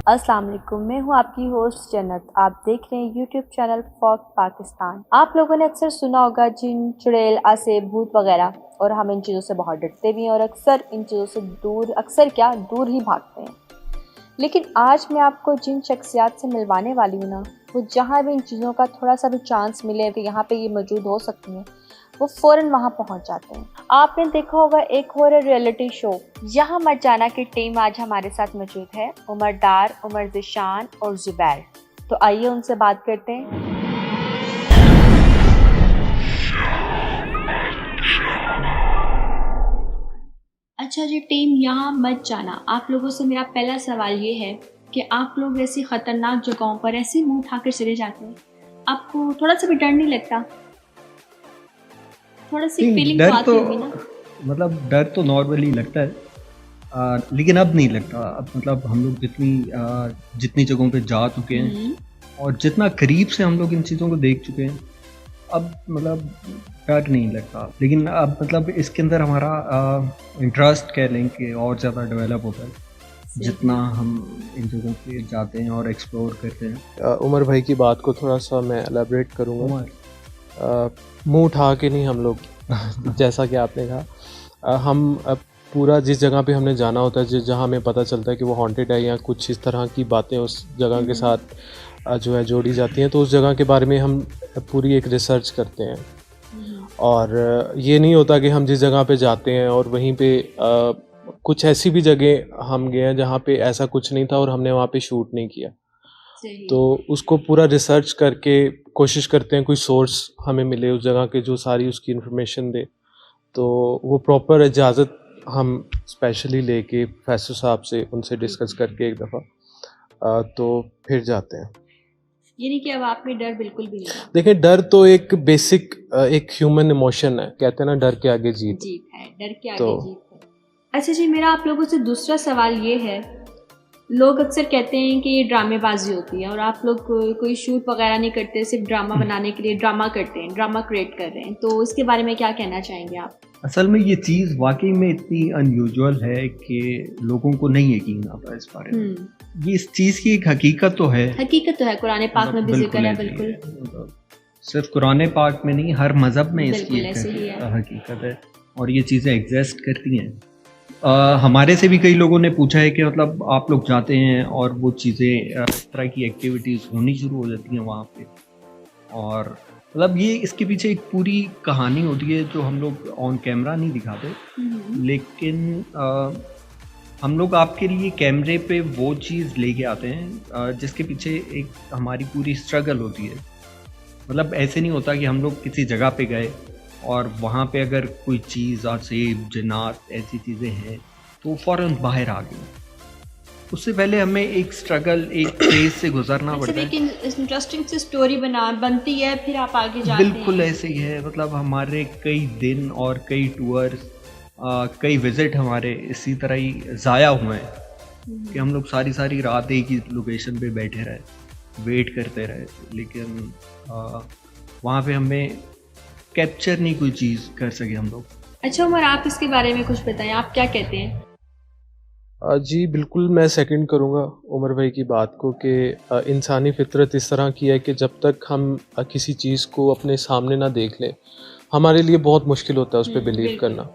अस्सलाम वालेकुम, मैं हूँ आपकी होस्ट जन्नत। आप देख रहे हैं यूट्यूब चैनल फॉक पाकिस्तान। आप लोगों ने अक्सर सुना होगा जिन, चुड़ैल, आसे, भूत वगैरह, और हम इन चीज़ों से बहुत डरते भी हैं और अक्सर इन चीज़ों से दूर ही भागते हैं। लेकिन आज मैं आपको जिन शख्सियात से मिलवाने वाली हूँ ना, वो जहाँ भी इन चीज़ों का थोड़ा सा भी चांस मिले कि यहाँ पे ये मौजूद हो सकती हैं, वो फ़ौरन वहाँ पहुँच जाते हैं। आपने देखा होगा एक हॉरर रियलिटी शो यहाँ मत जाना की टीम आज हमारे साथ मौजूद है, उमर डार, उमर ज़िशान और ज़ुबैर। तो आइए उनसे बात करते हैं। अच्छा जी टीम, यहाँ मत जाना। आप लोगों से मेरा पहला सवाल ये है कि आप लोग ऐसी ख़तरनाक जगहों पर ऐसे मुंह उठाकर चले जाते हैं, आपको थोड़ा सा भी डर नहीं लगता? थोड़ा सी फीलिंग तो आती होगी ना? मतलब डर तो नॉर्मली लगता है, लेकिन अब नहीं लगता। अब मतलब हम लोग जितनी जगहों पे जा चुके हैं और जितना करीब से हम लोग इन चीज़ों को देख चुके हैं, अब मतलब डर नहीं लगता। लेकिन अब मतलब इसके अंदर हमारा इंटरेस्ट कह लें कि और ज़्यादा डेवलप होता है जितना हम इन जगहों पे जाते हैं और एक्सप्लोर करते हैं। उमर भाई की बात को थोड़ा सा मैं एलाबरेट करूँगा। मुंह उठा के नहीं हम लोग जैसा कि आपने कहा, हम पूरा जिस जगह पे हमने जाना होता है, जहाँ हमें पता चलता है कि वो हॉन्टेड है या कुछ इस तरह की बातें उस जगह के साथ जो है जोड़ी जाती हैं, तो उस जगह के बारे में हम पूरी एक रिसर्च करते हैं। और ये नहीं होता कि हम जिस जगह पे जाते हैं और वहीं पे कुछ ऐसी भी जगह हम गए हैं जहाँ पे ऐसा कुछ नहीं था और हमने वहाँ पे शूट नहीं किया। तो उसको पूरा रिसर्च करके कोशिश करते हैं कोई सोर्स हमें मिले उस जगह के जो सारी उसकी इन्फॉर्मेशन दे। तो वो प्रॉपर इजाज़त हम स्पेशली लेके प्रोफेसर साहब से उनसे डिस्कस करके एक दफ़ा तो फिर जाते हैं। ये नहीं कि अब आप में डर बिल्कुल भी नहीं है? देखिए, डर तो एक बेसिक एक ह्यूमन इमोशन है, कहते हैं ना डर के आगे जीत है, डर के आगे जीत है। अच्छा जी, मेरा आप लोगों से दूसरा सवाल ये है, लोग अक्सर कहते हैं कि ये ड्रामेबाजी होती है और आप लोग कोई शूट वगैरह नहीं करते, सिर्फ ड्रामा बनाने के लिए ड्रामा करते हैं, ड्रामा क्रिएट कर रहे हैं, तो इसके बारे में क्या कहना चाहेंगे आप? असल में ये चीज़ वाकई में इतनी अनयूजुअल है कि लोगों को नहीं यकीन आता इस बारे में। ये इस चीज़ की एक हकीकत तो है, कुरान पाक में भी जिक्र है। बिल्कुल, सिर्फ कुरान पाक में नहीं, हर मज़हब में इसकी हकीकत है और ये चीज़ें एग्जिस्ट करती हैं। हमारे से भी कई लोगों ने पूछा है कि मतलब आप लोग जाते हैं और वो चीज़ें इस तरह की एक्टिविटीज़ होनी शुरू हो जाती हैं वहाँ पे, और मतलब ये इसके पीछे एक पूरी कहानी होती है जो हम लोग ऑन कैमरा नहीं दिखाते, लेकिन हम लोग आपके लिए कैमरे पे वो चीज़ लेके आते हैं जिसके पीछे एक हमारी पूरी स्ट्रगल होती है। मतलब ऐसे नहीं होता कि हम लोग किसी जगह पे गए और वहाँ पे अगर कोई चीज़, आसेब, जिन्नात, ऐसी चीज़ें हैं तो फ़ौरन बाहर आ गई। उससे पहले हमें एक स्ट्रगल, एक फेज से गुजरना पड़ता है। लेकिन इंटरेस्टिंग सी स्टोरी बनती है, फिर आप आगे जाते हैं। बिल्कुल ऐसे ही है। मतलब हमारे कई दिन और कई टूर्स, कई विज़िट हमारे इसी तरह ही ज़ाया हुए हैं कि हम लोग सारी रात एक ही लोकेशन पे बैठे रहे, वेट करते रहे, लेकिन वहाँ पे हमें कैप्चर नहीं कोई चीज़ कर सके हम लोग। अच्छा उमर, आप इसके बारे में कुछ बताएं, आप क्या कहते हैं? जी बिल्कुल, मैं सेकंड करूँगा उमर भाई की बात को कि इंसानी फितरत इस तरह की है कि जब तक हम किसी चीज़ को अपने सामने ना देख लें, हमारे लिए बहुत मुश्किल होता है उस पर बिलीव करना।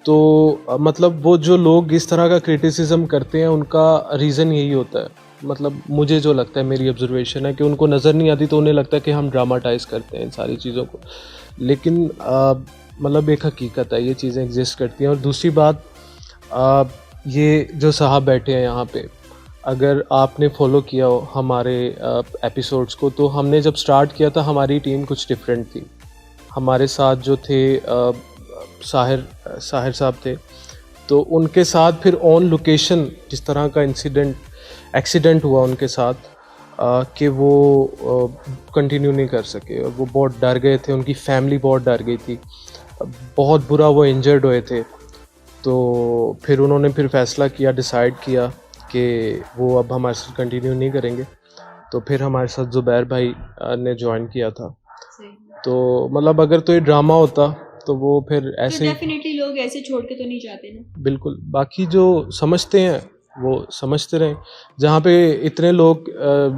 तो मतलब वो जो लोग इस तरह का क्रिटिसिज्म करते हैं, उनका रीज़न यही होता है। मतलब मुझे जो लगता है, मेरी ऑब्जर्वेशन है कि उनको नज़र नहीं आती तो उन्हें लगता है कि हम ड्रामाटाइज़ करते हैं इन सारी चीज़ों को। लेकिन मतलब एक हकीकत है, ये चीज़ें एग्जिस्ट करती हैं। और दूसरी बात, ये जो साहब बैठे हैं यहाँ पे, अगर आपने फॉलो किया हो हमारे एपिसोड्स को, तो हमने जब स्टार्ट किया था हमारी टीम कुछ डिफरेंट थी। हमारे साथ जो थे साहिर साहब थे, तो उनके साथ फिर ऑन लोकेशन जिस तरह का एक्सीडेंट हुआ उनके साथ कि वो कंटिन्यू नहीं कर सके और वो बहुत डर गए थे, उनकी फैमिली बहुत डर गई थी, बहुत बुरा वो इंजर्ड हुए थे। तो फिर उन्होंने फैसला किया, डिसाइड किया कि वो अब हमारे साथ कंटिन्यू नहीं करेंगे। तो फिर हमारे साथ ज़ुबैर भाई ने ज्वाइन किया था। तो मतलब अगर तो ये ड्रामा होता तो वो फिर ऐसे डेफिनेटली लोग ऐसे छोड़ के तो नहीं जाते ना। बिल्कुल। बाकी जो समझते हैं वो समझते रहें। जहाँ पे इतने लोग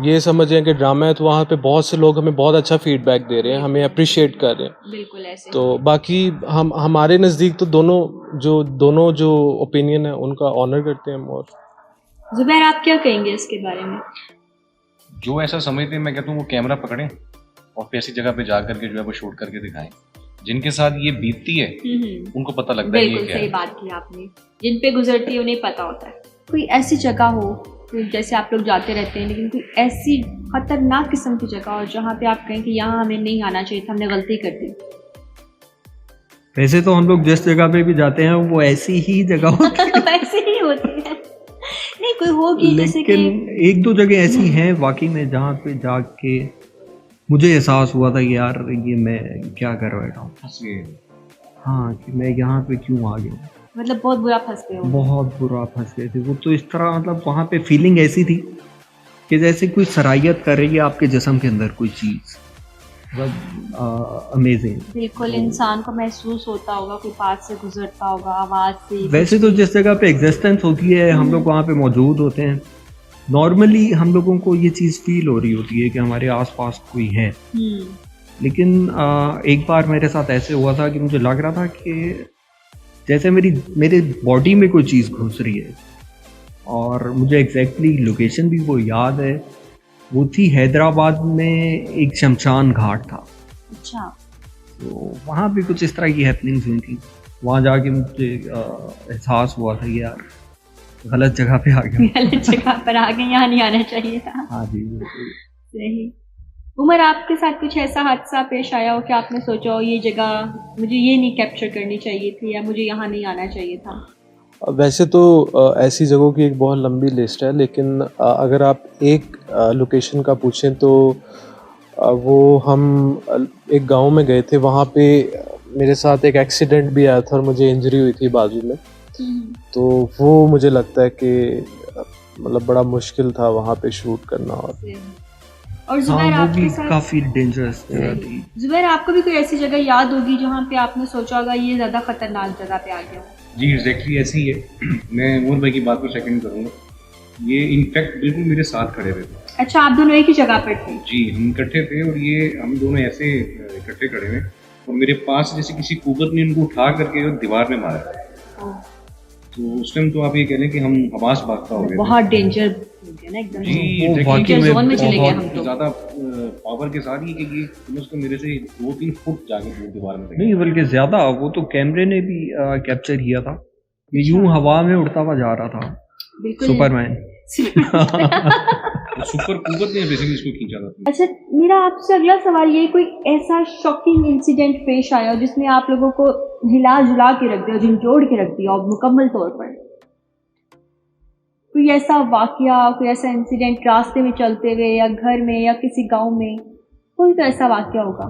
ये समझें कि ड्रामा है, तो वहाँ पे बहुत से लोग हमें बहुत अच्छा फीडबैक दे रहे हैं, हमें अप्रिशिएट कर रहे हैं। बिल्कुल ऐसे तो बाकी हम हमारे नज़दीक तो दोनों जो ओपिनियन है उनका ऑनर करते हैं हम। और जुबैर, आप क्या कहेंगे इसके बारे में? जो ऐसा समझते हैं, मैं कहता हूँ वो कैमरा पकड़ें और फिर ऐसी जगह पे जा करके जो है वो शूट करके दिखाएं। जिनके साथ ये बीतती है उनको पता लगता है ये बिल्कुल क्या सही है। बात की आपने। जिन पे गुजरती है उन्हें पता होता है। कोई ऐसी जगह हो कि जैसे आप लोग जाते रहते हैं, लेकिन कोई ऐसी खतरनाक किस्म की जगह हो जहाँ पे आप कहें कि यहाँ हमें नहीं आना चाहिए था, हमने गलती कर दी। वैसे तो हम लोग जिस जगह पे भी जाते हैं वो ऐसी ही जगह होती है ऐसे ही होती है। नहीं, कोई होगी जैसे लेकिन कि एक दो जगह ऐसी हैं वाकई में जहाँ पे जाके मुझे एहसास हुआ था कि यार ये मैं क्या कर बैठा हूँ। फंस गए। हाँ, कि मैं यहाँ पे क्यों आ गया। मतलब बहुत बुरा फंस गए हो। बहुत बुरा फंस गए थे वो तो। इस तरह मतलब वहाँ पे फीलिंग ऐसी थी कि जैसे कोई सरायत कर रही है आपके जिस्म के अंदर कोई चीज़, मतलब अमेजिंग। बिल्कुल इंसान को महसूस होता होगा, कोई पास से गुजरता होगा, आवाज़ से। वैसे तो जिस जगह पे एग्जिस्टेंस होती है हम लोग वहाँ पे मौजूद होते हैं, नॉर्मली हम लोगों को ये चीज़ फील हो रही होती है कि हमारे आसपास कोई है। लेकिन एक बार मेरे साथ ऐसे हुआ था कि मुझे लग रहा था कि जैसे मेरे बॉडी में कोई चीज़ घुस रही है, और मुझे एग्जैक्टली लोकेशन भी वो याद है। वो थी हैदराबाद में एक शमशान घाट था। अच्छा। तो वहाँ पे कुछ इस तरह की हैपनिंग्स हुई थी। वहाँ जाके मुझे एहसास हुआ था यार गलत जगह पे आ गया। गलत जगह पर आ गए, यहाँ नहीं आना चाहिए था। हाँ जी बिल्कुल। सही। उमर, आपके साथ कुछ ऐसा हादसा पेश आया हो कि आपने सोचा हो ये जगह मुझे ये नहीं कैप्चर करनी चाहिए थी, या मुझे यहाँ नहीं आना चाहिए था? वैसे तो ऐसी जगहों की एक बहुत लंबी लिस्ट है, लेकिन अगर आप एक लोकेशन का पूछें तो वो हम एक गांव में गए थे। वहाँ पे मेरे साथ एक एक्सीडेंट भी आया था और मुझे इंजरी हुई थी बाजू में। तो वो मुझे लगता है कि मतलब बड़ा मुश्किल था वहाँ पे शूट करना। और जुबैर, हाँ, वो भी आपके साथ काफ़ी डेंजरस जगह थी। जुबैर, आपको भी कोई ऐसी जगह याद होगी जहाँ पे आपने सोचा होगा ये ज़्यादा खतरनाक जगह पे आ गया हूँ? जी एग्जैक्टली ऐसी ही है। मैं उमर भाई की बात को सेकंड करूँगा। ये इनफैक्ट बिल्कुल मेरे साथ खड़े हुए थे। अच्छा, आप दोनों एक ही जगह पर थे? जी हम इकट्ठे थे और ये हम दोनों ऐसे इकट्ठे खड़े हुए और मेरे पास जैसे किसी कुव्वत ने उनको उठा करके दीवार में मारा। तो उस टाइम तो आप ये कह लें कि हम हवास भागता हो गए। बहुत डेंजर हो गया ना एकदम। जी वो वाकई डेंजर जोन में चले गए हम बहुत तो। ज़्यादा पावर के साथ ही कि ये कम से कम मेरे से 2-3 फुट जाके वो दीवार में नहीं बल्कि ज़्यादा, वो तो कैमरे ने भी कैप्चर किया था। ये यूं हवा में उड़ता हुआ जा रहा था, बिल्कुल सुपरमैन। सुपर कुव्वत ने बेसिकली इसको खींचा था। अच्छा, मेरा आपसे अगला सवाल ये, कोई ऐसा शॉकिंग इंसिडेंट पेश आया हो जिसने आप लोगों को हिला जुला के रख दिया, झंझोड़ के रख दिया और मुकम्मल तौर पर? कोई ऐसा वाकया, कोई ऐसा इंसिडेंट रास्ते में चलते हुए या घर में या किसी गांव में, कोई तो ऐसा वाकया होगा?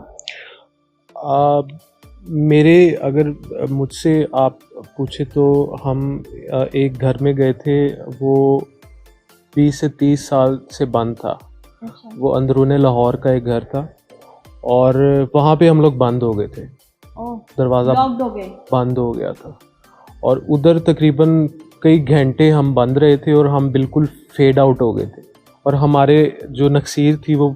मेरे अगर मुझसे आप पूछे तो हम एक घर में गए थे। वो 20 से 30 साल से बंद था। अच्छा। वो अंदरूने लाहौर का एक घर था और वहाँ पे हम लोग बंद हो गए थे। दरवाज़ा लॉक्ड हो गए। बंद हो गया था और उधर तकरीबन कई घंटे हम बंद रहे थे और हम बिल्कुल फेड आउट हो गए थे और हमारे जो नक्सीर थी वो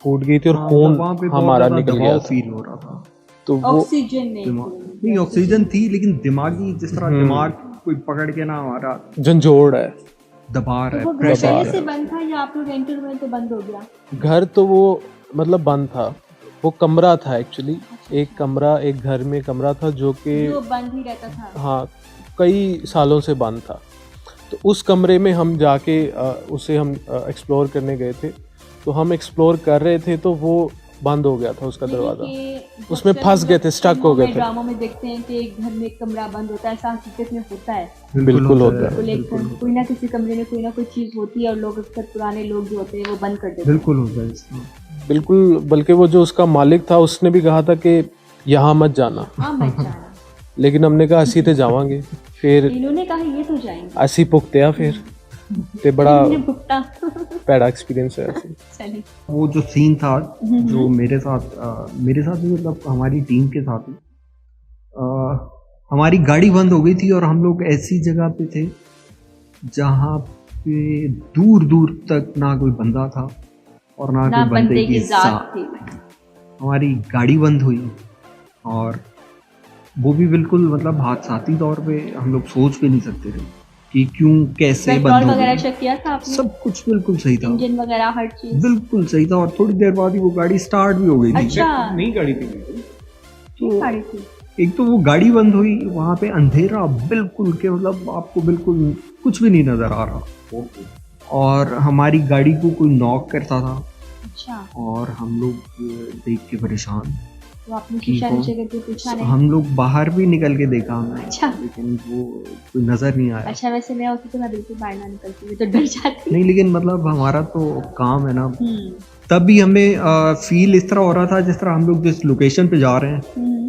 फूट गई थी और खून हमारा निकल गया था। फील हो रहा था। तो वो ऑक्सीजन नहीं, ऑक्सीजन थी लेकिन दिमागी, जिस तरह दिमाग कोई पकड़ के ना हमारा झंझोड़ है, दबा रहा वो है, घर प्रेशर पहले से बंद था या आप लोग एंटर हुए तो बंद हो गया? घर तो वो मतलब बंद था। वो कमरा था एक्चुअली, एक कमरा, एक घर में कमरा था जो कि जो बंद ही रहता था। हाँ कई सालों से बंद था। तो उस कमरे में हम जाके उसे हम एक्सप्लोर करने गए थे। तो हम एक्सप्लोर कर रहे थे तो वो बंद हो गया था उसका दरवाज़ा। उसमें फंस गए थे, स्टक हो गए थे। ड्रामों में देखते हैं कि एक घर में एक कमरा बंद होता है, ऐसा हकीकत में होता है। बिल्कुल होता है। कोई ना किसी कमरे में कोई ना कोई चीज़ होती है और लोग अक्सर पुराने लोग जो होते हैं वो बंद कर देते हैं। बिल्कुल होता है। बिल्कुल, बल्कि वो जो उसका मालिक था उसने भी कहा था कि यहाँ मत जाना। हाँ, मत जाना। लेकिन हमने कहा असी तो जावांगे। फिर इन्होंने कहा ये तो जाएंगे, असी भुगतिया फिर ते बड़ा भुगता। पैड़ा एक्सपीरियंस है ऐसे। चलिए, वो जो सीन था जो मेरे साथ भी, मतलब हमारी टीम के साथ ही, हमारी गाड़ी बंद हो गई थी और हम लोग ऐसी जगह पे थे जहाँ पे दूर दूर तक ना कोई बंदा था और ना ना कोई बंदे की जात जात। थी। हमारी गाड़ी बंद हुई और वो भी बिल्कुल मतलब हादसाती तौर पे हम लोग सोच भी नहीं सकते थे कि क्यों कैसे पेट्रोल बंद हो वगैरह गई। चेक किया था आपने? सब कुछ बिल्कुल सही था, इंजन वगैरह हर चीज? बिल्कुल सही था और थोड़ी देर बाद ही वो गाड़ी स्टार्ट भी हो गई थी। अच्छा, नई गाड़ी थी बिल्कुल। ठीक गाड़ी थी। एक तो वो गाड़ी बंद हुई, वहाँ पे अंधेरा बिल्कुल के मतलब आपको बिल्कुल कुछ भी नहीं नजर आ रहा और हमारी गाड़ी को कोई नॉक करता था अच्छा, और हम लोग देख के परेशान। तो आपने कि शीशा कौन- नीचे करके पूछा नहीं? हम लोग बाहर भी निकल के देखा हमने, अच्छा। लेकिन वो कोई नजर नहीं आया। अच्छा, वैसे मैं होती तो मैं बिल्कुल बाहर ना निकलती, मैं तो डर जाती। नहीं, लेकिन मतलब हमारा तो काम है ना। हम्म, तब भी हमें फील इस तरह हो रहा था जिस तरह हम लोग जिस लोकेशन पे जा रहे हैं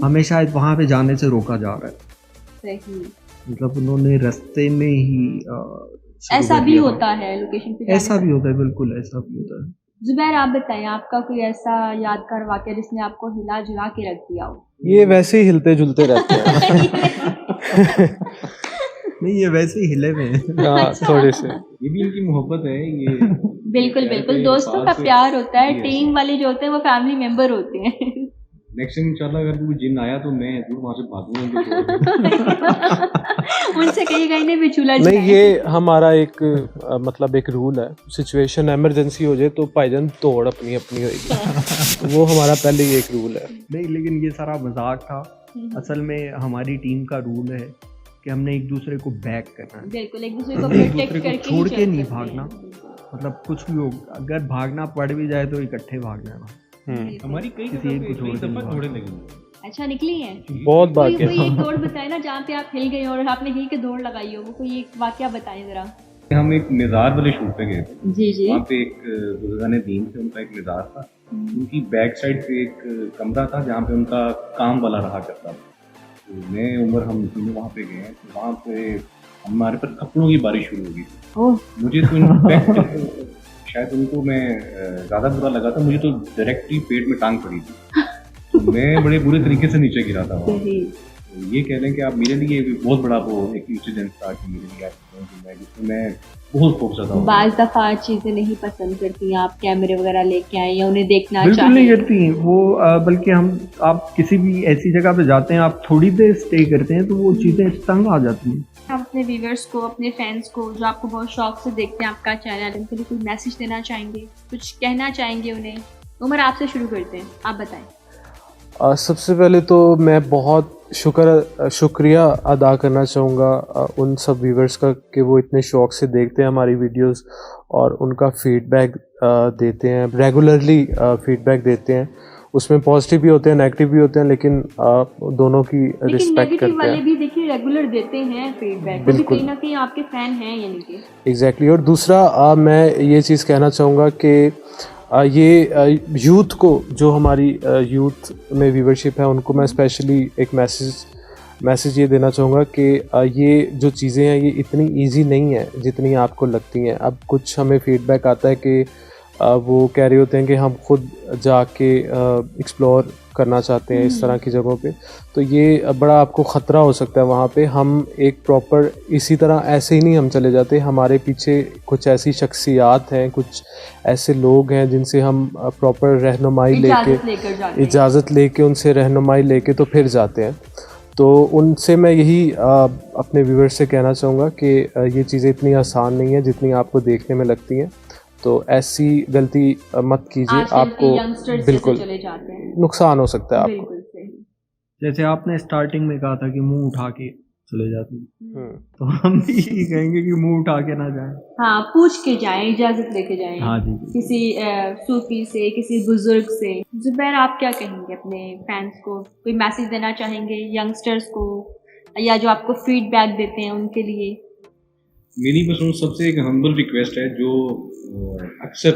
हमें शायद वहाँ पे जाने से रोका जा रहा है। सही। मतलब उन्होंने रास्ते में ही शुरू ऐसा कर भी दिया था। होता है लोकेशन पे जाने ऐसा का? भी होता है, बिल्कुल ऐसा भी होता है। जुबैर, आप बताएं, आपका कोई ऐसा यादगार वाकया जिसने आपको हिला जुला के रख दिया हो? ये वैसे ही हिलते जुलते रहते हैं। नहीं, ये वैसे ही हिले हुए हैं। हाँ, थोड़े से। ये भी इनकी मोहब्बत है ये। बिल्कुल बिल्कुल, दोस्तों का प्यार होता है, टीम वाले जो होते हैं वो फैमिली मेंबर होते हैं। नेक्स्ट टाइम इंशाल्लाह अगर कोई जिन आया तो मैं जरूर वहाँ से भागूंगा। उनसे कहिएगा इन्हें भी चूल्हा नहीं, जलाएं। ये हमारा एक मतलब एक रूल है, सिचुएशन इमरजेंसी हो जाए तो भाईजान तोड़ अपनी अपनी होगी। वो हमारा पहले ही एक रूल है। नहीं, लेकिन ये सारा मजाक था। असल में हमारी टीम का रूल है कि हमने एक दूसरे को बैक करना है, बिल्कुल, एक दूसरे को एक प्रोटेक्ट दूसरे को करके छोड़ ही के चल नहीं सकते हैं। भागना। मतलब कुछ भी हो, अगर भागना पड़ भी जाए तो इकट्ठे भागना है। बिल्कुल। हमारी कई किसी जगह एक पे को छोड़ कई के दफा नहीं थोड़े भागना। लगे। अच्छा, निकली है? बहुत बार कोई के एक दौड़ बताए ना जहाँ पे आप हिल गए हो और आपने हिल के दौड़ लगाई हो, वो कोई एक वाकया बताएं जरा। हम एक मिजार वाले शूट पे गए थे। जी जी। वहाँ पे एक बुजुर्गाने दीन थे, उनका एक मिजार था। उनकी बैक साइड पे एक कमरा था जहाँ पे उनका काम वाला रहा करता था। तो मैं उम्र हम तीनों वहाँ पे गए, तो वहाँ पे हमारे पर कपड़ों की बारिश शुरू हो गई। ओह, मुझे तो इनफैक्ट शायद उनको मैं ज़्यादा बुरा लगा था, मुझे तो डायरेक्टली पेट में टांग पड़ी थी। तो मैं बड़े बुरे तरीके से नीचे गिरा था वहाँ। सही। तो ये कह लें कि आप मेरे लिए बहुत बड़ा वो एक इंसिडेंट था कि मेरे लिए जिसमें मैं बहुत खौफज़दा हूँ। बाज दफा चीजें नहीं पसंद करती, आप कैमरे वगैरह लेके आए या उन्हें देखना बिल्कुल नहीं चाहिए? करती वो, बल्कि आप किसी भी ऐसी जगह पे जाते हैं, आप थोड़ी देर स्टे करते हैं तो वो चीज़ें तंग आ जाती हैं। आप अपने व्यूवर्स को, अपने फैंस को जो आपको बहुत शौक से देखते हैं आपका चैनल, उनके लिए कोई मैसेज देना चाहेंगे, कुछ कहना चाहेंगे उन्हें? उमर, आपसे शुरू करते हैं, आप बताएं। सबसे पहले तो मैं बहुत शुक्रिया अदा करना चाहूँगा उन सब व्यूवर्स का कि वो इतने शौक़ से देखते हैं हमारी वीडियोस और उनका फीडबैक देते हैं, रेगुलरली फीडबैक देते हैं। उसमें पॉजिटिव भी होते हैं, नेगेटिव भी होते हैं, लेकिन दोनों की लेकिन रिस्पेक्ट नेगेटिव करते वाले हैं। भी देखिए रेगुलर देते हैं फीडबैक, वो भी बिल्कुल। कहीं ना कहीं आपके फैन हैं यानी कि। एग्जैक्टली। और दूसरा मैं ये चीज़ कहना चाहूँगा कि ये यूथ को, जो हमारी यूथ में व्यूवरशिप है, उनको मैं स्पेशली एक मैसेज ये देना चाहूँगा कि ये जो चीज़ें हैं ये इतनी इजी नहीं है जितनी आपको लगती हैं। अब कुछ हमें फीडबैक आता है कि वो कह रहे होते हैं कि हम खुद जाके एक्सप्लोर करना चाहते हैं इस तरह की जगहों पे, तो ये बड़ा आपको ख़तरा हो सकता है वहाँ पे। हम एक प्रॉपर इसी तरह ऐसे ही नहीं हम चले जाते, हमारे पीछे कुछ ऐसी शख्सियात हैं, कुछ ऐसे लोग हैं जिनसे हम प्रॉपर रहनुमाई लेके, इजाज़त लेके उनसे रहनुमाई लेके तो फिर जाते हैं। तो उनसे मैं यही अपने व्यूअर्स से कहना चाहूँगा कि ये चीज़ें इतनी आसान नहीं है जितनी आपको देखने में लगती हैं। तो ऐसी गलती मत कीजिए, आपको बिल्कुल चले जाते हैं, नुकसान हो सकता है आपको। बिल्कुल सही। जैसे आपने स्टार्टिंग में कहा था कि मुंह उठा के चले जाते हैं, हम्म। तो हम भी यही कहेंगे कि मुंह उठा के ना जाएं। हाँ, पूछ के जाएं, इजाजत लेके जाएं। हाँ जी। किसी सूफी से, किसी बुजुर्ग से। जुबैर, आप क्या कहेंगे अपने फैंस को? कोई मैसेज देना चाहेंगे यंगस्टर्स को, या जो आपको फीडबैक देते हैं उनके लिए? मेरी बस उन सबसे एक हम्बल रिक्वेस्ट है जो अक्सर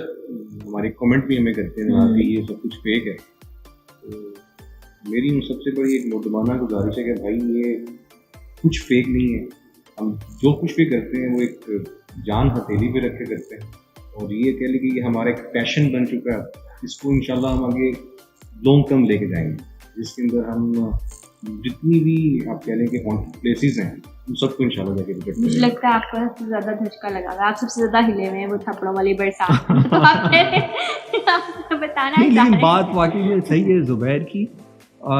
हमारे कमेंट भी हमें करते हैं कि ये सब कुछ फेक है। तो मेरी उन सबसे बड़ी एक मुर्दमाना गुजारिश है कि भाई ये कुछ फेक नहीं है। हम जो कुछ भी करते हैं वो एक जान हथेली पे रख के करते हैं, और ये कह लें कि ये हमारा एक पैशन बन चुका है। इसको इंशाल्लाह हम आगे लॉन्ग टर्म लेके जाएंगे, जिसके अंदर हम जितनी भी आप कह लें कि हॉन्टेड प्लेसेस हैं उन सबको इंशाल्लाह जाके विजिट मुझे करेंगे। लगता है आपको सबसे ज्यादा झटका लगा होगा, आप सबसे ज्यादा हिले हुए हैं वो थप्पड़ों वाली बरसात में। तो आप बताना नहीं, चाह लेकिन रहे बात वाकई में सही है ज़ुबैर की।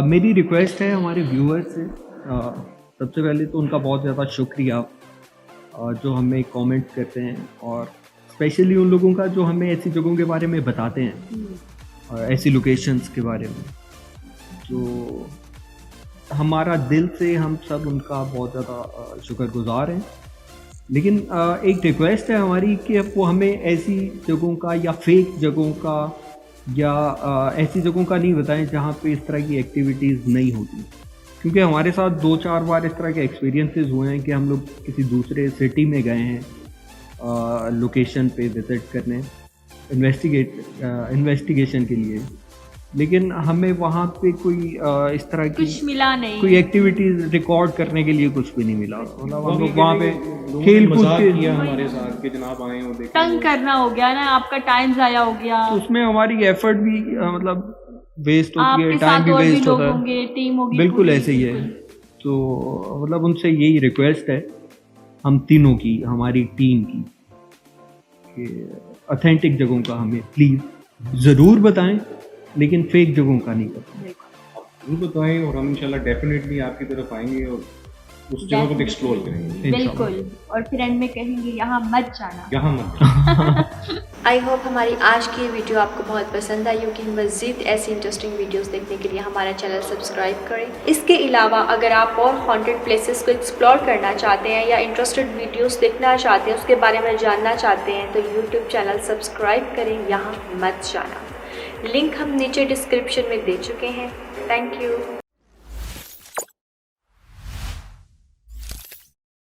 मेरी रिक्वेस्ट है हमारे व्यूअर्स से, सबसे पहले तो उनका बहुत ज़्यादा शुक्रिया जो हमें कमेंट करते हैं, और स्पेशली उन लोगों का जो हमें ऐसी जगहों के बारे में बताते हैं, ऐसी लोकेशंस के बारे में, जो हमारा दिल से हम सब उनका बहुत ज़्यादा शुक्रगुजार हैं। लेकिन एक रिक्वेस्ट है हमारी कि वो हमें ऐसी जगहों का या फेक जगहों का या ऐसी जगहों का नहीं बताएं जहाँ पे इस तरह की एक्टिविटीज़ नहीं होती, क्योंकि हमारे साथ 2-4 बार इस तरह के एक्सपीरियंसेस हुए हैं कि हम लोग किसी दूसरे सिटी में गए हैं लोकेशन पे विज़िट करने इन्वेस्टिगेशन के लिए, लेकिन हमें वहाँ पे कोई इस तरह की कुछ मिला नहीं, कोई एक्टिविटीज़ रिकॉर्ड करने के लिए कुछ भी नहीं मिला। मतलब हम लोग वहाँ पे खेल खेल कूद के किया हमारे साथ कि जनाब आए और देखें। तंग करना हो गया ना, आपका टाइम जाया हो गया, तो उसमें हमारी एफर्ट भी मतलब वेस्ट होती है, आपके टाइम साथ भी और भी वेस्ट लोग होता है। होंगे, टीम होगी, बिल्कुल पूरी, ऐसे ही है। बिल्कुल। तो मतलब उनसे यही रिक्वेस्ट है हम तीनों की, हमारी टीम की, कि ऑथेंटिक जगहों का हमें प्लीज़ ज़रूर बताएं, लेकिन फेक जगहों का नहीं बताएं। जरूर बताएं और हम इंशाल्लाह डेफिनेटली आपकी तरफ आएंगे और उस जगह को एक्सप्लोर करेंगे। बिल्कुल, और फिर एंड में कहेंगे यहाँ मत जाना। यहाँ मत आई होप हमारी आज की वीडियो आपको बहुत पसंद आई होगी। मज़ीद ऐसी इंटरेस्टिंग वीडियोस देखने के लिए हमारा चैनल सब्सक्राइब करें। इसके अलावा अगर आप और हॉन्टेड प्लेसेस को एक्सप्लोर करना चाहते हैं या इंटरेस्टेड वीडियोस देखना चाहते हैं, उसके बारे में जानना चाहते हैं, तो यूट्यूब चैनल सब्सक्राइब करें, यहाँ मत जाना। लिंक हम नीचे डिस्क्रिप्शन में दे चुके हैं। Thank you.